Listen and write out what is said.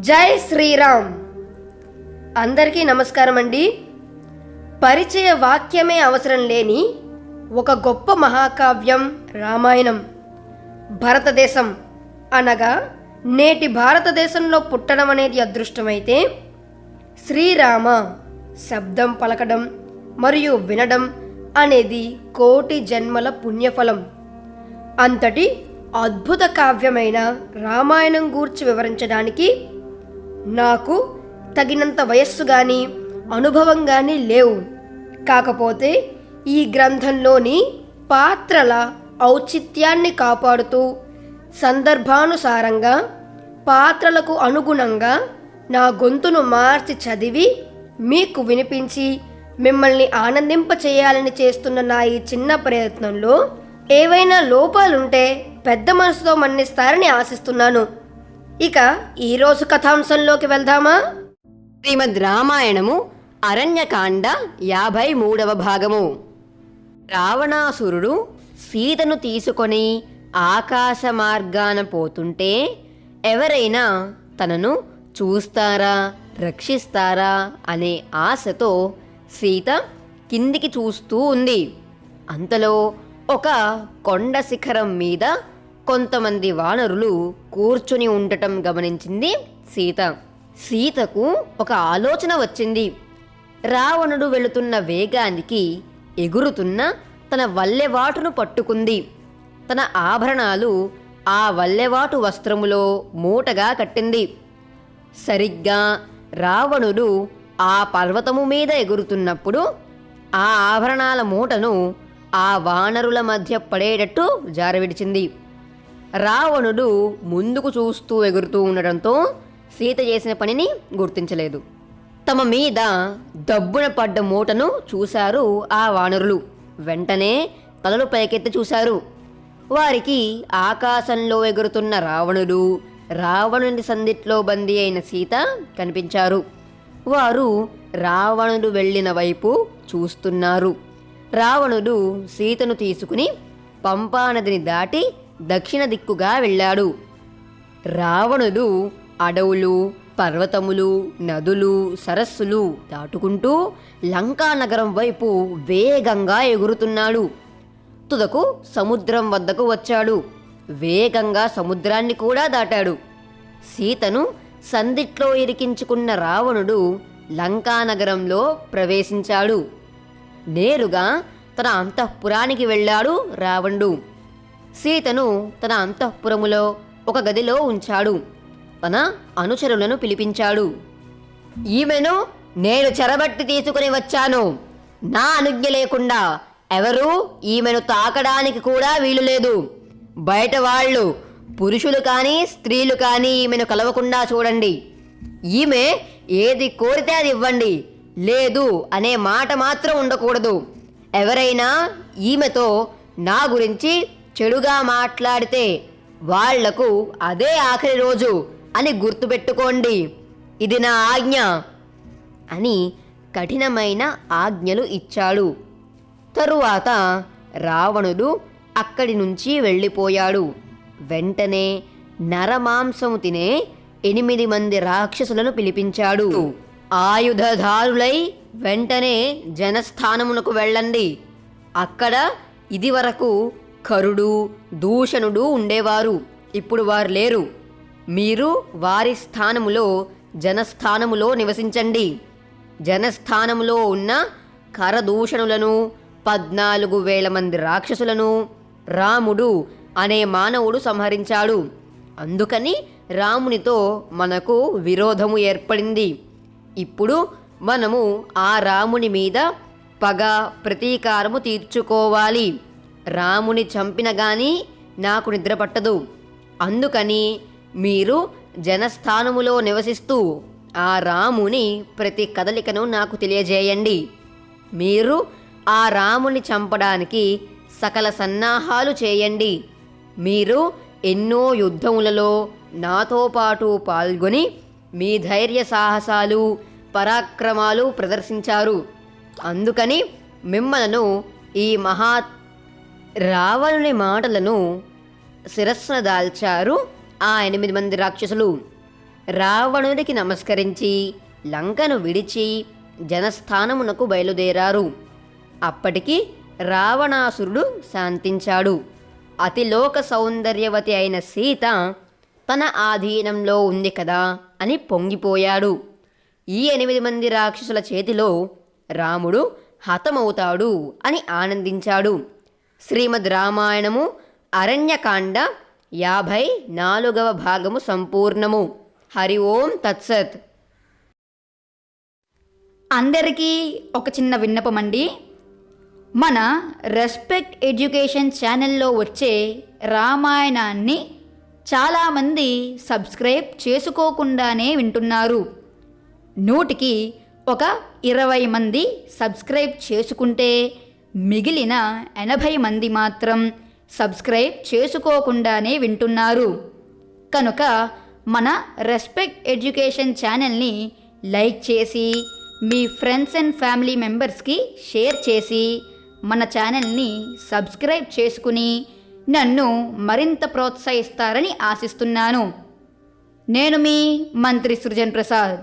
జై శ్రీరామ్. అందరికీ నమస్కారం అండి. పరిచయ వాక్యమే అవసరం లేని ఒక గొప్ప మహాకావ్యం రామాయణం. భారతదేశం అనగా నేటి భారతదేశంలో పుట్టడం అనేది అదృష్టమైతే, శ్రీరామ శబ్దం పలకడం మరియు వినడం అనేది కోటి జన్మల పుణ్యఫలం. అంతటి అద్భుత కావ్యమైన రామాయణం గూర్చి వివరించడానికి నాకు తగినంత వయస్సు కానీ అనుభవం కానీ లేవు. కాకపోతే ఈ గ్రంథంలోని పాత్రల ఔచిత్యాన్ని కాపాడుతూ సందర్భానుసారంగా పాత్రలకు అనుగుణంగా నా గొంతును మార్చి చదివి మీకు వినిపించి మిమ్మల్ని ఆనందింపచేయాలని చేస్తున్న నా ఈ చిన్న ప్రయత్నంలో ఏవైనా లోపాలుంటే పెద్ద మనసుతో మన్నిస్తారని ఆశిస్తున్నాను. ఇక ఈరోజు కథాంశంలోకి వెళ్దామా? శ్రీమద్ రామాయణము అరణ్యకాండ 53వ భాగము. రావణాసురుడు సీతను తీసుకొని ఆకాశ మార్గాన పోతుంటే ఎవరైనా తనను చూస్తారా, రక్షిస్తారా అనే ఆశతో సీత కిందికి చూస్తూ ఉంది. అంతలో ఒక కొండ శిఖరం మీద కొంతమంది వానరులు కూర్చుని ఉండటం గమనించింది సీత. సీతకు ఒక ఆలోచన వచ్చింది. రావణుడు వెళుతున్న వేగానికి ఎగురుతున్న తన వల్లెవాటును పట్టుకుంది. తన ఆభరణాలు ఆ వల్లెవాటు వస్త్రములో మూటగా కట్టింది. సరిగ్గా రావణుడు ఆ పర్వతము మీద ఎగురుతున్నప్పుడు ఆ ఆభరణాల మూటను ఆ వానరుల మధ్య పడేటట్టు జారవిడిచింది. రావణుడు ముందుకు చూస్తూ ఎగురుతూ ఉండడంతో సీత చేసిన పనిని గుర్తించలేదు. తమ మీద దబ్బున పడ్డ మూటను చూశారు ఆ వానరులు. వెంటనే తలలు పైకెత్తి చూశారు. వారికి ఆకాశంలో ఎగురుతున్న రావణుడు, రావణుని సందిట్లో బందీ అయిన సీత కనిపించారు. వారు రావణుడు వెళ్ళిన వైపు చూస్తున్నారు. రావణుడు సీతను తీసుకుని పంపానదిని దాటి దక్షిణ దిక్కుగా వెళ్ళాడు. రావణుడు అడవులు, పర్వతములు, నదులు, సరస్సులు దాటుకుంటూ లంకానగరం వైపు వేగంగా ఎగురుతున్నాడు. తుదకు సముద్రం వద్దకు వచ్చాడు. వేగంగా సముద్రాన్ని కూడా దాటాడు. సీతను సందిట్లో ఇరికించుకున్న రావణుడు లంకానగరంలో ప్రవేశించాడు. నేరుగా తన అంతఃపురానికి వెళ్ళాడు రావణుడు. సీతను తన అంతఃపురములో ఒక గదిలో ఉంచాడు. తన అనుచరులను పిలిపించాడు. ఈమెను నేను చెరబట్టి తీసుకుని వచ్చాను. నా అనుజ్ఞ లేకుండా ఎవరూ ఈమెను తాకడానికి కూడా వీలు లేదు. బయట వాళ్ళు, పురుషులు కానీ స్త్రీలు కానీ ఈమెను కలవకుండా చూడండి. ఈమె ఏది కోరితే అది ఇవ్వండి, లేదు అనే మాట మాత్రం ఉండకూడదు. ఎవరైనా ఈమెతో నా గురించి చెడుగా మాట్లాడితే వాళ్లకు అదే ఆఖరి రోజు అని గుర్తుపెట్టుకోండి. ఇది నా ఆజ్ఞ అని కఠినమైన ఆజ్ఞలు ఇచ్చాడు. తరువాత రావణుడు అక్కడి నుంచి వెళ్ళిపోయాడు. వెంటనే నరమాంసము తినే 8 మంది రాక్షసులను పిలిపించాడు. ఆయుధధారులై వెంటనే జనస్థానమునకు వెళ్ళండి. అక్కడ ఇదివరకు కరుడు, దూషణుడు ఉండేవారు. ఇప్పుడు వారు లేరు. మీరు వారి స్థానములో జనస్థానములో నివసించండి. జనస్థానములో ఉన్న కరదూషణులను 14,000 మంది రాక్షసులను రాముడు అనే మానవుడు సంహరించాడు. అందుకని రామునితో మనకు విరోధము ఏర్పడింది. ఇప్పుడు మనము ఆ రాముని మీద పగ, ప్రతీకారము తీర్చుకోవాలి. రాముని చంపిన గాని నాకు నిద్ర పట్టదు. అందుకని మీరు జనస్థానములో నివసిస్తూ ఆ రాముని ప్రతి కదలికను నాకు తెలియజేయండి. మీరు ఆ రాముని చంపడానికి సకల సన్నాహాలు చేయండి. మీరు ఎన్నో యుద్ధములలో నాతో పాటు పాల్గొని మీ ధైర్య సాహసాలు, పరాక్రమాలు ప్రదర్శించారు. అందుకని మిమ్మలను ఈ రావణుని మాటలను శిరస్సున దాల్చారు ఆ 8 మంది రాక్షసులు. రావణునికి నమస్కరించి లంకను విడిచి జనస్థానమునకు బయలుదేరారు. అప్పటికి రావణాసురుడు శాంతించాడు. అతిలోక సౌందర్యవతి అయిన సీత తన ఆధీనంలో ఉంది కదా అని పొంగిపోయాడు. ఈ 8 మంది రాక్షసుల చేతిలో రాముడు హతమవుతాడు అని ఆనందించాడు. శ్రీమద్ రామాయణము అరణ్యకాండ 54వ భాగము సంపూర్ణము. హరి ఓం తత్సత్. అందరికీ ఒక చిన్న విన్నపం అండి. మన రెస్పెక్ట్ ఎడ్యుకేషన్ ఛానల్లో వచ్చే రామాయణాన్ని చాలామంది సబ్స్క్రైబ్ చేసుకోకుండానే వింటున్నారు. 100కి ఒక 20 మంది సబ్స్క్రైబ్ చేసుకుంటే మిగిలిన 80 మంది మాత్రం సబ్స్క్రైబ్ చేసుకోకుండానే వింటున్నారు. కనుక మన రెస్పెక్ట్ ఎడ్యుకేషన్ ఛానల్ని లైక్ చేసి మీ ఫ్రెండ్స్ అండ్ ఫ్యామిలీ మెంబర్స్కి షేర్ చేసి మన ఛానల్ని సబ్స్క్రైబ్ చేసుకుని నన్ను మరింత ప్రోత్సహిస్తారని ఆశిస్తున్నాను. నేను మీ మంత్రి సృజన్ ప్రసాద్.